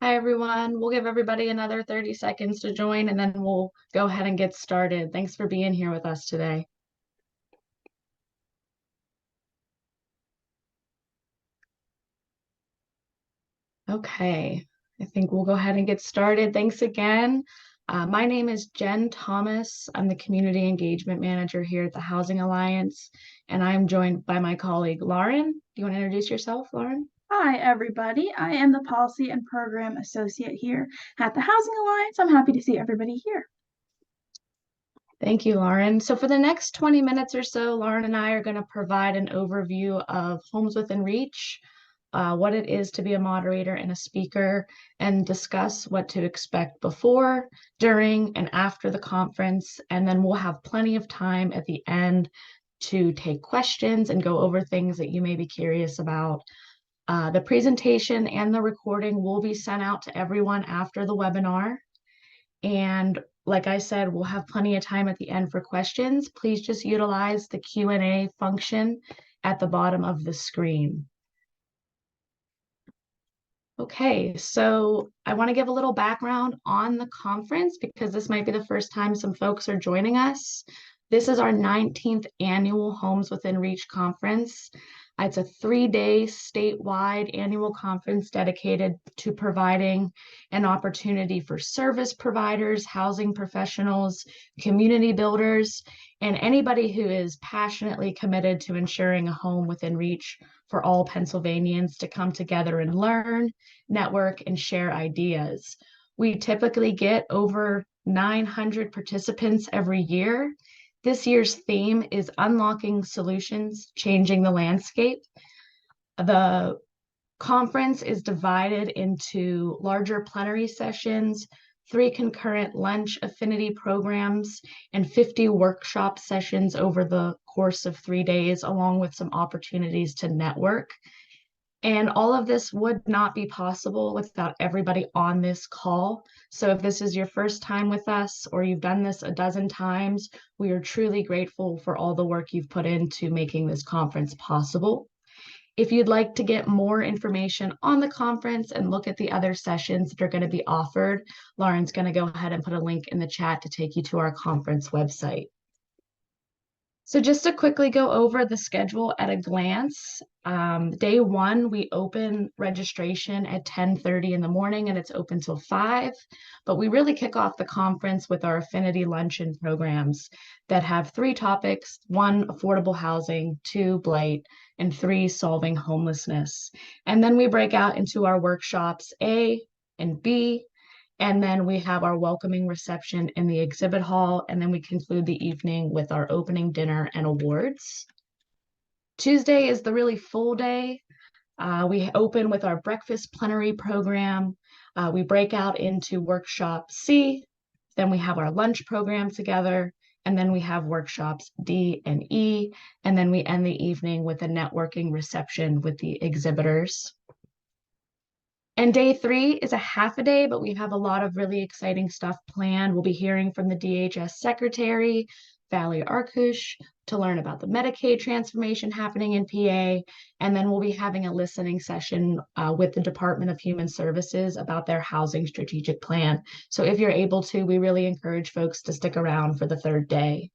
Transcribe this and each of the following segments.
Hi, everyone. We'll give everybody another 30 seconds to join and then we'll go ahead and get started. Thanks for being here with us today. Okay, I think we'll go ahead and get started. Thanks again. My name is Jen Thomas. I'm the Community Engagement Manager here at the Housing Alliance, and I'm joined by my colleague, Lauren. Do you want to introduce yourself, Lauren? Hi, everybody. I am the Policy and Program Associate here at the Housing Alliance. I'm happy to see everybody here. Thank you, Lauren. So for the next 20 minutes or so, Lauren and I are going to provide an overview of Homes Within Reach, what it is to be a moderator and a speaker, and discuss what to expect before, during, and after the conference. And then we'll have plenty of time at the end to take questions and go over things that you may be curious about. The presentation and the recording will be sent out to everyone after the webinar. And like I said, we'll have plenty of time at the end for questions. Please just utilize the Q&A function at the bottom of the screen. Okay, so I want to give a little background on the conference because this might be the first time some folks are joining us. This is our 19th annual Homes Within Reach conference. It's a 3-day statewide annual conference dedicated to providing an opportunity for service providers, housing professionals, community builders, and anybody who is passionately committed to ensuring a home within reach for all Pennsylvanians to come together and learn, network, and share ideas. We typically get over 900 participants every year. This year's theme is Unlocking Solutions, Changing the Landscape. The conference is divided into larger plenary sessions, 3 concurrent lunch affinity programs, and 50 workshop sessions over the course of 3 days, along with some opportunities to network. And all of this would not be possible without everybody on this call. So if this is your first time with us or you've done this a dozen times, we are truly grateful for all the work you've put into making this conference possible. If you'd like to get more information on the conference and look at the other sessions that are going to be offered, Lauren's going to go ahead and put a link in the chat to take you to our conference website. So just to quickly go over the schedule at a glance, day 1, we open registration at 10:30 in the morning and it's open till 5, but we really kick off the conference with our affinity luncheon programs that have 3 topics: 1, affordable housing; 2, blight; and 3, solving homelessness. And then we break out into our workshops A and B, and then we have our welcoming reception in the exhibit hall, and then we conclude the evening with our opening dinner and awards. Tuesday is the really full day. We open with our breakfast plenary program. We break out into workshop C, then we have our lunch program together, and then we have workshops D and E, and then we end the evening with a networking reception with the exhibitors. And day 3 is a half a day, but we have a lot of really exciting stuff planned. We'll be hearing from the DHS Secretary, Valerie Arkush, to learn about the Medicaid transformation happening in PA. And then we'll be having a listening session with the Department of Human Services about their housing strategic plan. So if you're able to, we really encourage folks to stick around for the 3rd day.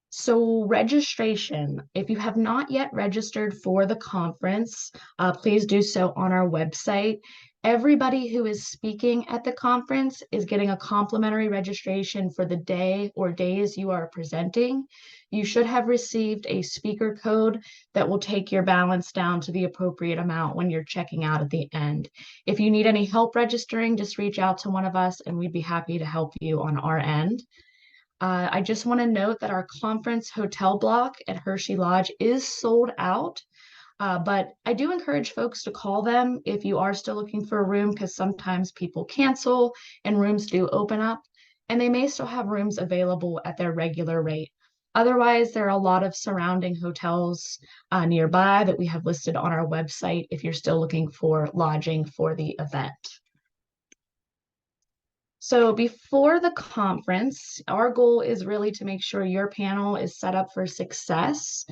So registration, if you have not yet registered for the conference, please do so on our website. Everybody who is speaking at the conference is getting a complimentary registration for the day or days you are presenting. You should have received a speaker code that will take your balance down to the appropriate amount when you're checking out at the end. If you need any help registering, just reach out to one of us and we'd be happy to help you on our end. I just want to note that our conference hotel block at Hershey Lodge is sold out, but I do encourage folks to call them if you are still looking for a room, because sometimes people cancel and rooms do open up, and they may still have rooms available at their regular rate. Otherwise, there are a lot of surrounding hotels nearby that we have listed on our website if you're still looking for lodging for the event. So before the conference, our goal is really to make sure your panel is set up for success.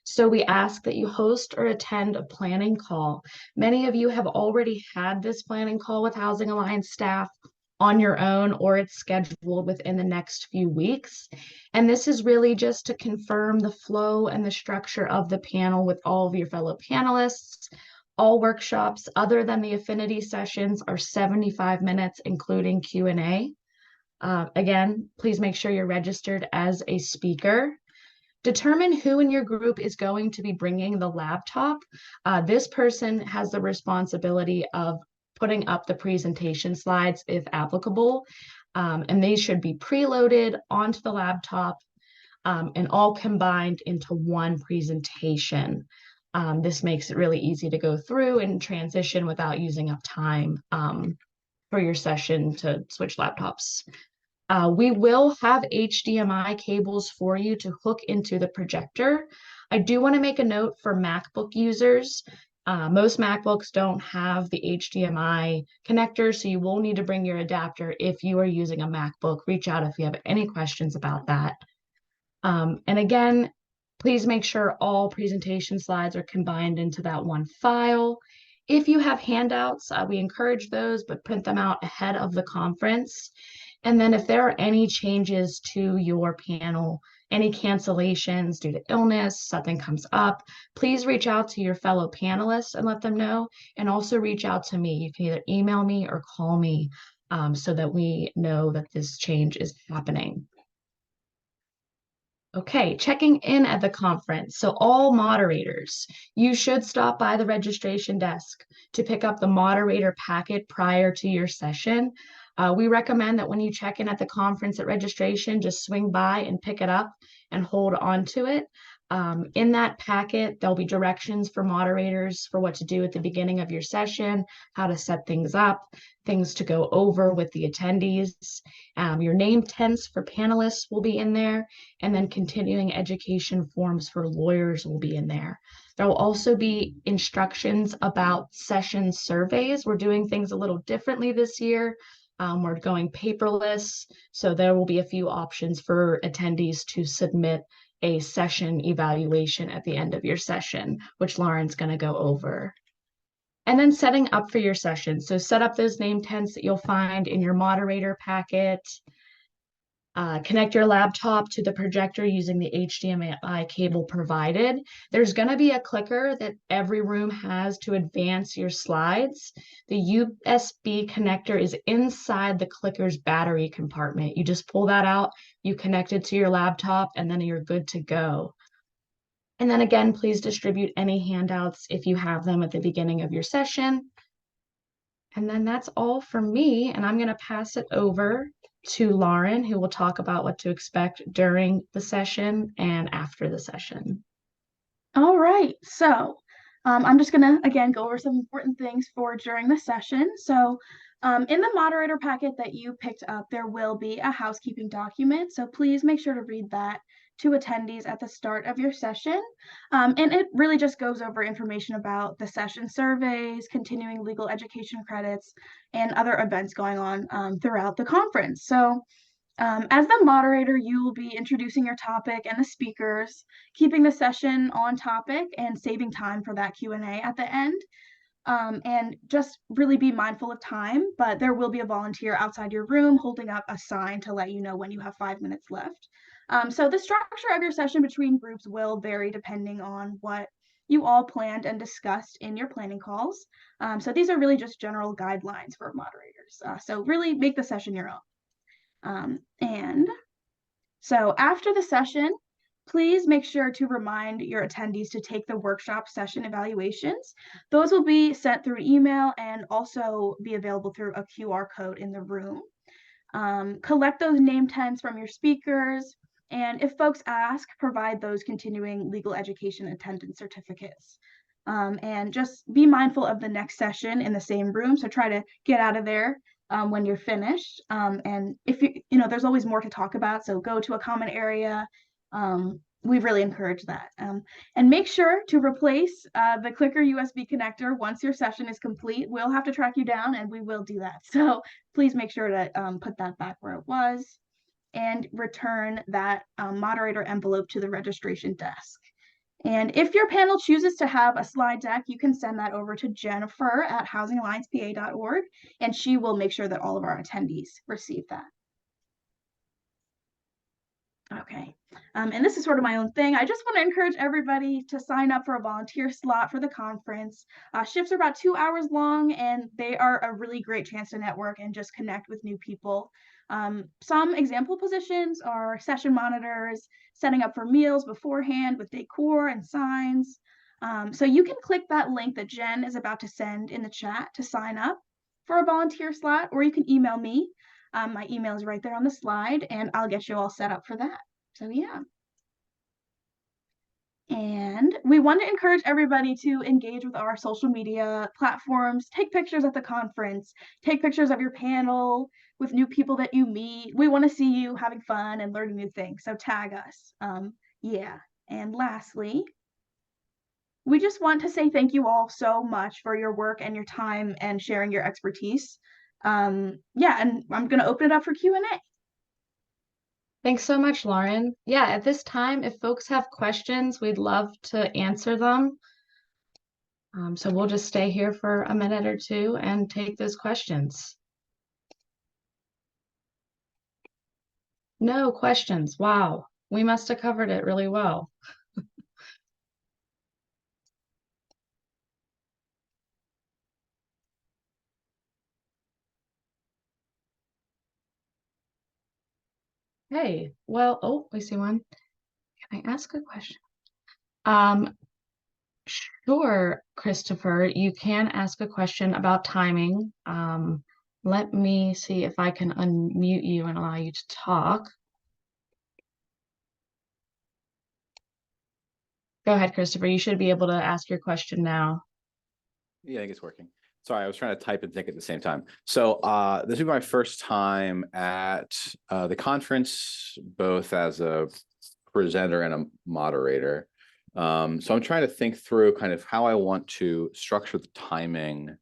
So we ask that you host or attend a planning call. Many of you have already had this planning call with Housing Alliance staff on your own, or it's scheduled within the next few weeks. And this is really just to confirm the flow and the structure of the panel with all of your fellow panelists. All workshops other than the affinity sessions are 75 minutes, including Q&A. Again, please make sure you're registered as a speaker. Determine who in your group is going to be bringing the laptop. This person has the responsibility of putting up the presentation slides if applicable, and they should be preloaded onto the laptop and all combined into one presentation. This makes it really easy to go through and transition without using up time for your session to switch laptops. We will have HDMI cables for you to hook into the projector. I do want to make a note for MacBook users. Most MacBooks don't have the HDMI connector, so you will need to bring your adapter if you are using a MacBook. Reach out if you have any questions about that. And again, please make sure all presentation slides are combined into that one file. If you have handouts, we encourage those, but print them out ahead of the conference. And then if there are any changes to your panel, any cancellations due to illness, something comes up, please reach out to your fellow panelists and let them know. And also reach out to me. You can either email me or call me so that we know that this change is happening. Okay, checking in at the conference. So all moderators, you should stop by the registration desk to pick up the moderator packet prior to your session. We recommend that when you check in at the conference at registration, just swing by and pick it up and hold on to it. In that packet, there'll be directions for moderators for what to do at the beginning of your session, how to set things up, things to go over with the attendees. Your name tents for panelists will be in there, and then continuing education forms for lawyers will be in there. There will also be instructions about session surveys. We're doing things a little differently this year. We're going paperless, so there will be a few options for attendees to submit a session evaluation at the end of your session, which Lauren's going to go over. And then setting up for your session. So set up those name tents that you'll find in your moderator packet. Connect your laptop to the projector using the HDMI cable provided. There's going to be a clicker that every room has to advance your slides. The USB connector is inside the clicker's battery compartment. You just pull that out, you connect it to your laptop, and then you're good to go. And then again, please distribute any handouts if you have them at the beginning of your session. And then that's all from me, and I'm going to pass it over to Lauren, who will talk about what to expect during the session and after the session. All right, so I'm just gonna, again, go over some important things for during the session. So in the moderator packet that you picked up, there will be a housekeeping document. So please make sure to read that to attendees at the start of your session. And it really just goes over information about the session surveys, continuing legal education credits, and other events going on throughout the conference. So as the moderator, you will be introducing your topic and the speakers, keeping the session on topic and saving time for that Q&A at the end. And just really be mindful of time, but there will be a volunteer outside your room holding up a sign to let you know when you have 5 minutes left. So the structure of your session between groups will vary depending on what you all planned and discussed in your planning calls. So these are really just general guidelines for moderators. So really make the session your own. And so after the session, please make sure to remind your attendees to take the workshop session evaluations. Those will be sent through email and also be available through a QR code in the room. Collect those name tents from your speakers, and if folks ask, provide those continuing legal education attendance certificates. And just be mindful of the next session in the same room, so try to get out of there when you're finished. And if there's always more to talk about, so go to a common area. We really encourage that. And make sure to replace the clicker USB connector once your session is complete. We'll have to track you down, and we will do that. So please make sure to put that back where it was and return that moderator envelope to the registration desk. And if your panel chooses to have a slide deck, you can send that over to Jennifer at housingalliancepa.org, and she will make sure that all of our attendees receive that. Okay, and this is sort of my own thing. I just want to encourage everybody to sign up for a volunteer slot for the conference. Shifts are about 2 hours long, and they are a really great chance to network and just connect with new people. Some example positions are session monitors, setting up for meals beforehand with decor and signs. So you can click that link that Jen is about to send in the chat to sign up for a volunteer slot, or you can email me. My email is right there on the slide, and I'll get you all set up for that. So yeah. And we want to encourage everybody to engage with our social media platforms, take pictures at the conference, take pictures of your panel with new people that you meet. We want to see you having fun and learning new things, so tag us. Yeah. And lastly, we just want to say thank you all so much for your work and your time and sharing your expertise. Yeah, and I'm going to open it up for Q&A. Thanks so much, Lauren. Yeah, at this time, if folks have questions, we'd love to answer them. So we'll just stay here for a minute or two and take those questions. No questions. Wow, we must have covered it really well. Hey, well, oh, we see one. Can I ask a question? Sure, Christopher, you can ask a question about timing. Let me see if I can unmute you and allow you to talk. Go ahead, Christopher. You should be able to ask your question now. Yeah, I think it's working. Sorry, I was trying to type and think at the same time. So this is my first time at the conference, both as a presenter and a moderator. So I'm trying to think through kind of how I want to structure the timing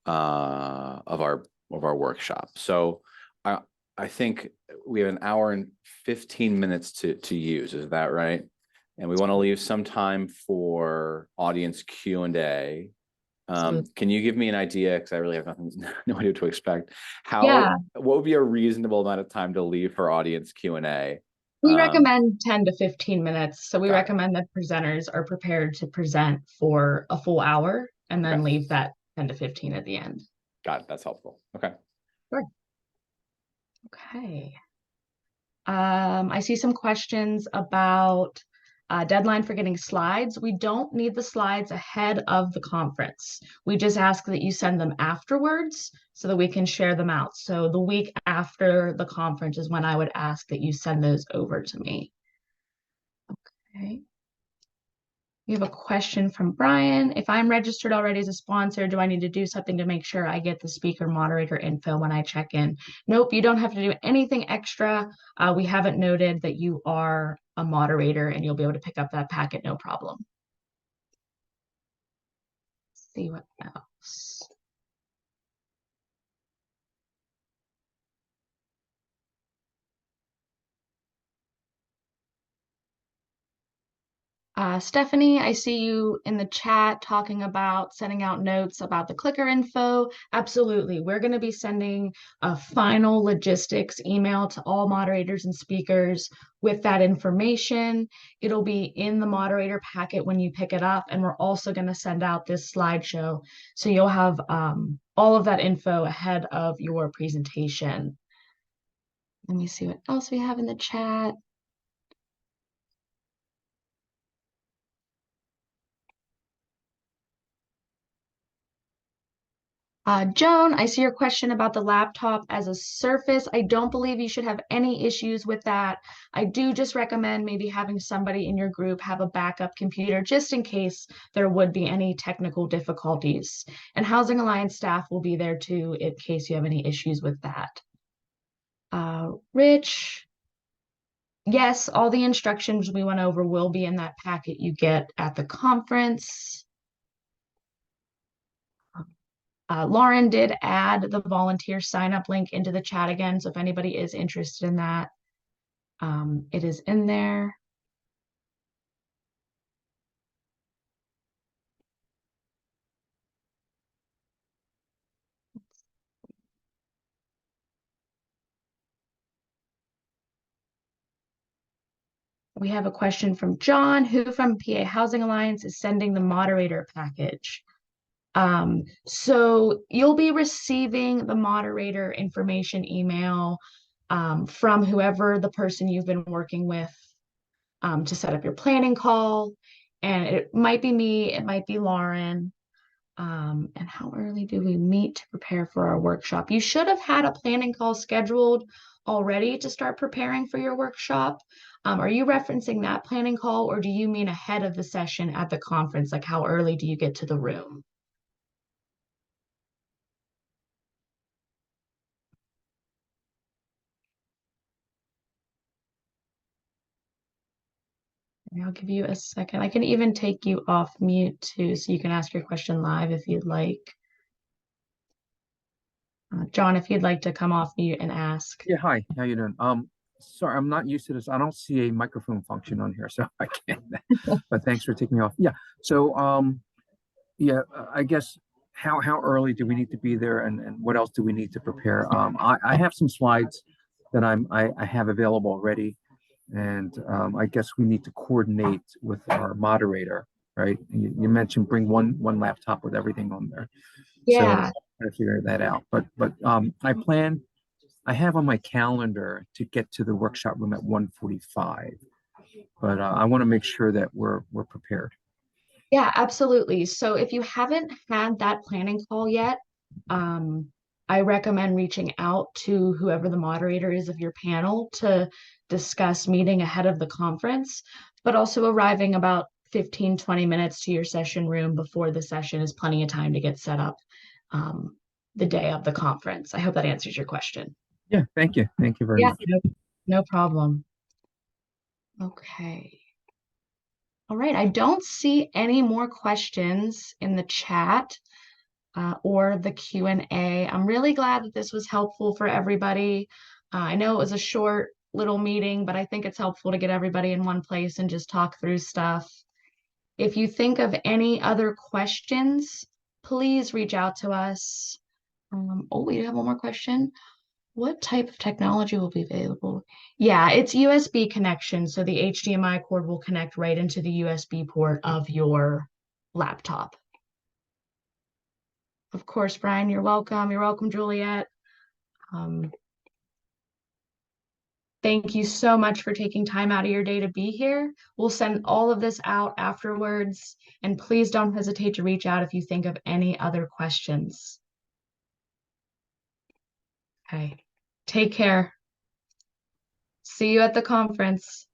of our workshop. So I think we have an hour and 15 minutes to use. Is that right? And we want to leave some time for audience Q&A. Can you give me an idea, because I really have no idea what to expect, what would be a reasonable amount of time to leave for audience Q&A? We recommend 10 to 15 minutes. So we recommend that presenters are prepared to present for a full hour and then leave that 10 to 15 at the end. Got it. That's helpful. Okay. Sure. Okay. I see some questions about deadline for getting slides. We don't need the slides ahead of the conference. We just ask that you send them afterwards so that we can share them out. So the week after the conference is when I would ask that you send those over to me. Okay. We have a question from Brian. If I'm registered already as a sponsor, do I need to do something to make sure I get the speaker moderator info when I check in? Nope, you don't have to do anything extra. We haven't noted that you are a moderator and you'll be able to pick up that packet, no problem. Let's see what else. Stephanie, I see you in the chat talking about sending out notes about the clicker info. Absolutely. We're going to be sending a final logistics email to all moderators and speakers with that information. It'll be in the moderator packet when you pick it up. And we're also going to send out this slideshow. So you'll have all of that info ahead of your presentation. Let me see what else we have in the chat. Joan, I see your question about the laptop as a Surface. I don't believe you should have any issues with that. I do just recommend maybe having somebody in your group have a backup computer just in case there would be any technical difficulties. And Housing Alliance staff will be there too in case you have any issues with that. Rich, yes, all the instructions we went over will be in that packet you get at the conference. Lauren did add the volunteer sign-up link into the chat again, so if anybody is interested in that, it is in there. We have a question from John, who from PA Housing Alliance is sending the moderator package. So you'll be receiving the moderator information email from whoever the person you've been working with to set up your planning call. And it might be me, it might be Lauren. And how early do we meet to prepare for our workshop? You should have had a planning call scheduled already to start preparing for your workshop. Are you referencing that planning call, or do you mean ahead of the session at the conference? Like, how early do you get to the room? I'll give you a second. I can even take you off mute too, so you can ask your question live if you'd like. John, if you'd like to come off mute and ask. Yeah, hi, how you doing? Sorry, I'm not used to this. I don't see a microphone function on here, so I can't, but thanks for taking me off. Yeah, so, yeah, I guess how early do we need to be there, and what else do we need to prepare? I have some slides that I have available already, and I guess we need to coordinate with our moderator, right? You mentioned bring one laptop with everything on there. Yeah. So try to figure that out. But I have on my calendar to get to the workshop room at 1:45, but I want to make sure that we're prepared. Yeah, absolutely. So if you haven't had that planning call yet, I recommend reaching out to whoever the moderator is of your panel to discuss meeting ahead of the conference, but also arriving about 15, 20 minutes to your session room before the session is plenty of time to get set up the day of the conference. I hope that answers your question. Yeah, thank you. Thank you very much. No problem. Okay. All right, I don't see any more questions in the chat or the Q&A. I'm really glad that this was helpful for everybody. I know it was a short little meeting, but I think it's helpful to get everybody in one place and just talk through stuff. If you think of any other questions, please reach out to us. Oh, we have one more question. What type of technology will be available? Yeah, it's USB connection. So the HDMI cord will connect right into the USB port of your laptop. Of course, Brian, you're welcome. You're welcome, Juliet. Thank you so much for taking time out of your day to be here. We'll send all of this out afterwards, and please don't hesitate to reach out if you think of any other questions. Okay, take care. See you at the conference.